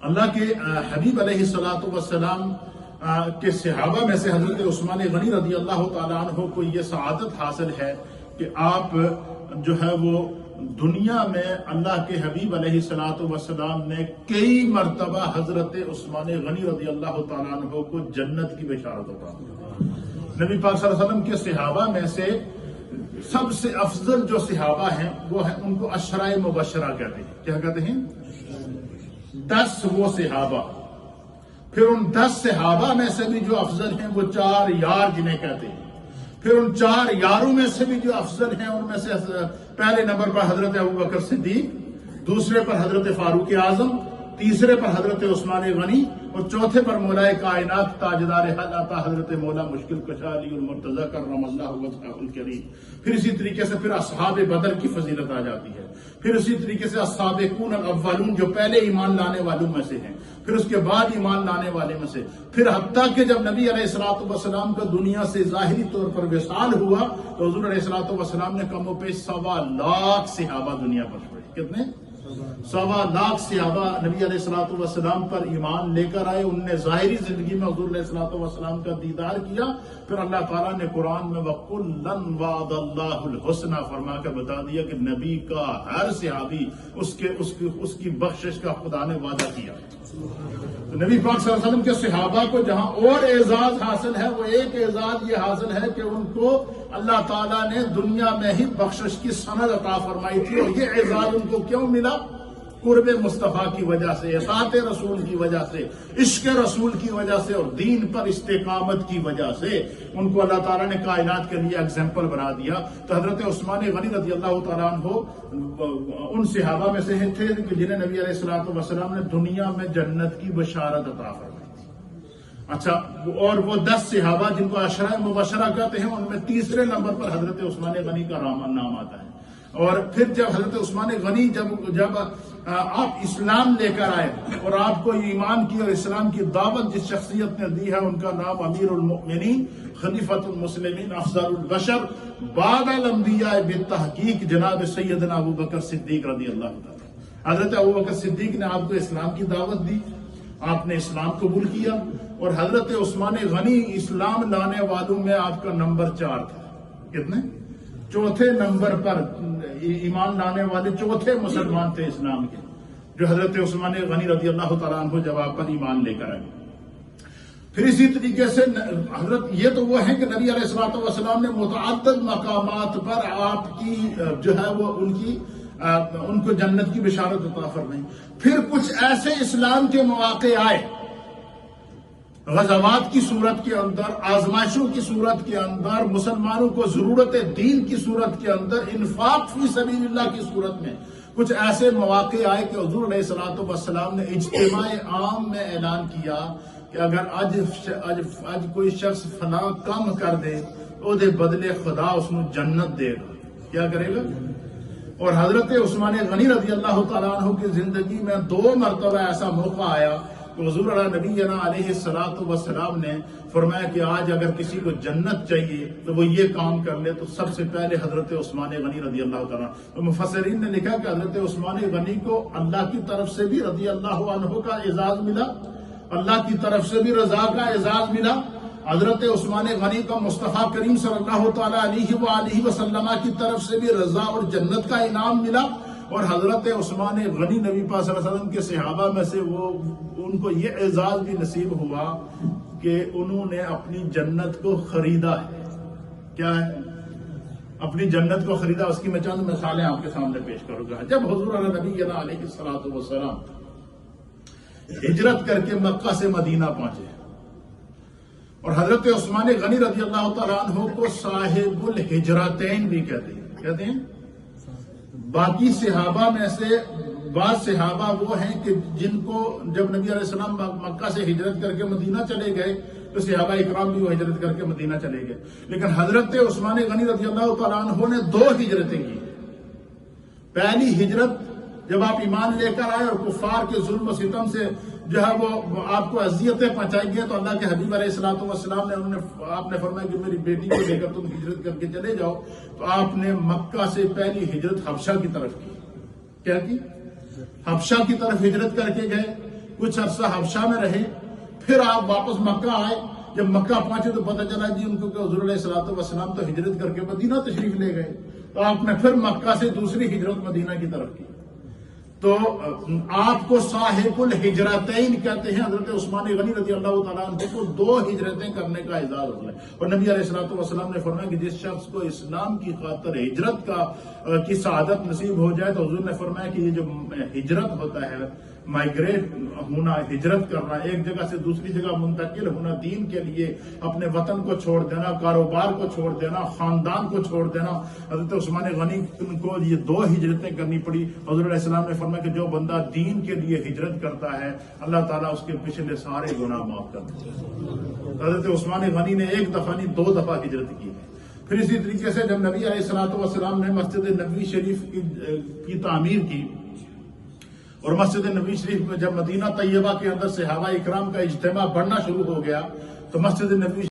اللہ کے حبیب علیہ الصلوۃ والسلام کے صحابہ میں سے حضرت عثمان غنی رضی اللہ تعالیٰ عنہ کو یہ سعادت حاصل ہے کہ آپ جو ہے وہ دنیا میں اللہ کے حبیب علیہ الصلوۃ والسلام نے کئی مرتبہ حضرت عثمان غنی رضی اللہ تعالیٰ عنہ کو جنت کی بشارت عطا کی۔ نبی پاک صلی اللہ علیہ وسلم کے صحابہ میں سے سب سے افضل جو صحابہ ہیں وہ ہیں، ان کو عشرہ مبشرہ کہتے ہیں۔ کیا کہتے ہیں؟ 10 وہ صحابہ۔ پھر ان 10 صحابہ میں سے بھی جو افضل ہیں وہ 4 یار جنہیں کہتے ہیں۔ پھر ان 4 یاروں میں سے بھی جو افضل ہیں ان میں سے پہلے نمبر پر حضرت ابوبکر صدیق، دوسرے پر حضرت فاروق اعظم، تیسرے پر حضرت عثمان غنی اور چوتھے پر مولا کائنات تاجدار حق حضرت مولا مشکل کشا علی المرتضی کرم اللہ وجہہ الکریم۔ پھر اسی طریقے سے پھر اصحاب بدر کی فضیلت آ جاتی ہے۔ پھر اسی طریقے سے السابقون الاولون جو پہلے ایمان لانے والوں میں سے ہیں، پھر اس کے بعد ایمان لانے والے میں سے، پھر حتیٰ کہ جب نبی علیہ الصلوۃ والسلام کا دنیا سے ظاہری طور پر وصال ہوا تو حضور علیہ الصلوۃ والسلام نے کم و بیش 1.25 لاکھ صحابہ دنیا پر چھوڑے۔ کتنے؟ 1.25 لاکھ صحابہ نبی علیہ الصلوۃ والسلام پر ایمان لے کر آئے۔ انہوں نے ظاہری زندگی میں حضور علیہ الصلوۃ والسلام کا دیدار کیا۔ پھر اللہ تعالیٰ نے قرآن میں وَكُلًّا وَعَدَ اللَّهُ الْحُسْنَى فرما کر بتا دیا کہ نبی کا ہر صحابی اس کی بخشش کا خدا نے وعدہ کیا۔ تو نبی پاک صلی اللہ علیہ وسلم کے صحابہ کو جہاں اور اعزاز حاصل ہے وہ ایک اعزاز یہ حاصل ہے کہ ان کو اللہ تعالیٰ نے دنیا میں ہی بخشش کی سند عطا فرمائی تھی، اور یہ اعزاز ان کو کیوں ملا؟ قرب مصطفیٰ کی وجہ سے، اطاعت رسول کی وجہ سے، عشق رسول کی وجہ سے اور دین پر استقامت کی وجہ سے ان کو اللہ تعالیٰ نے کائنات کے لیے ایگزامپل بنا دیا۔ تو حضرت عثمان غنی رضی اللہ تعالیٰ عنہ ان صحابہ میں سے تھے جنہیں نبی علیہ الصلوۃ والسلام نے دنیا میں جنت کی بشارت عطا فرمائی تھی۔ اچھا، اور وہ 10 صحابہ جن کو عشرہ مبشرہ کہتے ہیں ان میں تیسرے نمبر پر حضرت عثمان غنی کا نام آتا ہے۔ اور پھر جب حضرت عثمان غنی جب آپ اسلام لے کر آئے اور آپ کو ایمان کی اور اسلام کی دعوت جس شخصیت نے دی ہے ان کا نام امیر المؤمنین، خلیفۃ المسلمین، افضل البشر بعد الانبیاء بالتحقیق جناب سیدنا ابوبکر صدیق رضی اللہ تعالیٰ۔ حضرت ابوبکر صدیق نے آپ کو اسلام کی دعوت دی، آپ نے اسلام قبول کیا، اور حضرت عثمان غنی اسلام لانے والوں میں آپ کا نمبر 4 تھا۔ کتنے؟ چوتھے نمبر پر ایمان لانے والے چوتھے مسلمان تھے اسلام کے، جو حضرت عثمان غنی رضی اللہ تعالیٰ عنہ جب آپ پر ایمان لے کر آئے۔ پھر اسی طریقے سے حضرت یہ تو وہ ہیں کہ نبی علیہ الصلوۃ والسلام نے متعدد مقامات پر آپ کی جو ہے وہ ان کو جنت کی بشارت عطا فرمائی۔ پھر کچھ ایسے اسلام کے مواقع آئے، غزوات کی صورت کے اندر، آزمائشوں کی صورت کے اندر، مسلمانوں کو ضرورت دین کی صورت کے اندر، انفاق فی سبیل اللہ کی صورت میں کچھ ایسے مواقع آئے کہ حضور علیہ الصلوۃ والسلام نے اجتماع عام میں اعلان کیا کہ اگر اج کوئی شخص فلاں کام کر دے او دے بدلے خدا اس کو جنت دے گا۔ کیا کرے گا؟ اور حضرت عثمان غنی رضی اللہ تعالیٰ عنہ کی زندگی میں 2 مرتبہ ایسا موقع آیا تو حضور نبی علیہ الصلوۃ والسلام نے فرمایا کہ آج اگر کسی کو جنت چاہیے تو وہ یہ کام کر لے، تو سب سے پہلے حضرت عثمان غنی رضی اللہ تعالیٰ۔ تو مفسرین نے لکھا کہ حضرت عثمان غنی کو اللہ کی طرف سے بھی رضی اللہ عنہ کا اعزاز ملا، اللہ کی طرف سے بھی رضا کا اعزاز ملا، حضرت عثمان غنی کا مصطفیٰ کریم صلی اللہ تعالیٰ علیہ وآلہ وسلم کی طرف سے بھی رضا اور جنت کا انعام ملا، اور حضرت عثمان غنی نبی پاک صلی اللہ علیہ وسلم کے صحابہ میں سے ان کو یہ اعزاز بھی نصیب ہوا کہ انہوں نے اپنی جنت کو خریدا ہے۔ کیا ہے؟ اپنی جنت کو خریدا۔ اس کی میں چند مثالیں آپ کے سامنے پیش کروں گا۔ جب حضور نبی علیہ الصلوۃ والسلام ہجرت کر کے مکہ سے مدینہ پہنچے اور حضرت عثمان غنی رضی اللہ تعالیٰ عنہ کو صاحب الہجرتین بھی کہتے ہیں۔ باقی صحابہ میں سے بعض صحابہ وہ ہیں کہ جن کو جب نبی علیہ السلام مکہ سے ہجرت کر کے مدینہ چلے گئے تو صحابہ اکرام بھی وہ ہجرت کر کے مدینہ چلے گئے، لیکن حضرت عثمان غنی رضی اللہ تعالیٰ عنہ نے 2 ہجرتیں کی۔ پہلی ہجرت جب آپ ایمان لے کر آئے اور کفار کے ظلم و ستم سے جو ہے وہ آپ کو اذیتیں پہنچائی گئی تو اللہ کے حبیب علیہ الصلوۃ والسلام نے آپ نے فرمایا کہ میری بیٹی کو لے کر تم ہجرت کر کے چلے جاؤ، تو آپ نے مکہ سے پہلی ہجرت حبشہ کی طرف کی۔ کیا کی؟ حبشہ کی طرف ہجرت کر کے گئے۔ کچھ عرصہ حبشہ میں رہے، پھر آپ واپس مکہ آئے۔ جب مکہ پہنچے تو پتہ چلا جی ان کو کہ حضور علیہ الصلوۃ والسلام تو ہجرت کر کے مدینہ تشریف لے گئے، تو آپ نے پھر مکہ سے دوسری ہجرت مدینہ کی طرف کی۔ تو آپ کو صاحب الہجرتین کہتے ہیں۔ حضرت عثمان غنی رضی اللہ تعالیٰ عنہ کو 2 ہجرتیں کرنے کا اعزاز حاصل ہے، اور نبی علیہ الصلوۃ والسلام نے فرمایا کہ جس شخص کو اسلام کی خاطر ہجرت کی سعادت نصیب ہو جائے تو حضور نے فرمایا کہ یہ جو ہجرت ہوتا ہے، مائگریٹ ہونا، ہجرت کرنا، ایک جگہ سے دوسری جگہ منتقل ہونا، دین کے لیے اپنے وطن کو چھوڑ دینا، کاروبار کو چھوڑ دینا، خاندان کو چھوڑ دینا، حضرت عثمان غنی کو یہ 2 ہجرتیں کرنی پڑی۔ حضور علیہ السلام نے فرمایا کہ جو بندہ دین کے لیے ہجرت کرتا ہے اللہ تعالیٰ اس کے پچھلے سارے گناہ معاف کر دیتے ہیں۔ حضرت عثمان غنی نے 1 دفعہ نہیں 2 دفعہ ہجرت کی۔ پھر اسی طریقے سے جب نبی علیہ الصلوۃ والسلام نے مسجد نبوی شریف کی تعمیر کی، اور مسجد نبوی شریف میں جب مدینہ طیبہ کے اندر صحابہ اکرام کا اجتماع بڑھنا شروع ہو گیا، تو مسجد نبوی